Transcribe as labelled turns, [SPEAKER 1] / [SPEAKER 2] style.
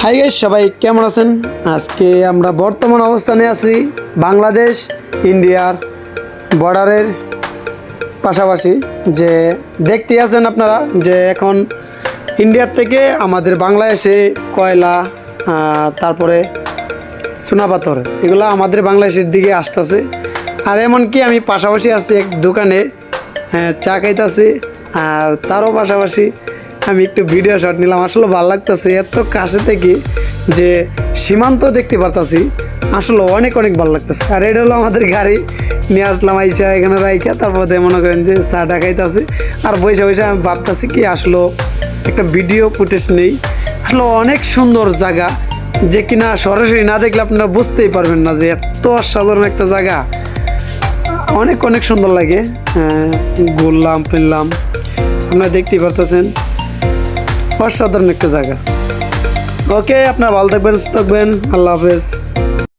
[SPEAKER 1] Hi guys, সবাই কেমন আছেন? আজকে আমরা বর্তমান অবস্থানে আছি বাংলাদেশ ইন্ডিয়ার বর্ডারের পাশাপাশি। যে দেখতে আছেন আপনারা যে এখন ইন্ডিয়ার থেকে আমাদের বাংলাদেশে কয়লা, তারপরে চুনাপাথর, এগুলো আমাদের বাংলাদেশের দিকে আসতেছে। আর এমনকি আমি পাশাপাশি আছি এক দোকানে চা খাইতেছি, আর তারও পাশাপাশি আমি একটু ভিডিও শট নিলাম। আসলে ভালো লাগতেছে এত কাছে থেকে যে সীমান্ত দেখতে পারতাছি, আসলে অনেক অনেক ভালো লাগতেছে। আর এটা হলো আমাদের গাড়ি নিয়ে আসলাম আইসা এখানে রাইখা, তারপরে মনে করেন যে চাটা খাইতেছি আর বসে বসে আমি ভাবতেছি কি আসলে একটা ভিডিও ফুটেজ নেই। আসলে অনেক সুন্দর জায়গা, যে কিনা সরাসরি না দেখলে আপনারা বুঝতেই পারবেন না যে এত অসাধারণ একটা জায়গা। অনেক অনেক সুন্দর লাগে। ঘুরলাম ফিরলাম, আপনারা দেখতেই পারতেছেন অসাধারণ একটা জায়গা। ওকে, আপনারা ভালো থাকবেন, সুস্থ থাকবেন। আল্লাহ হাফেজ।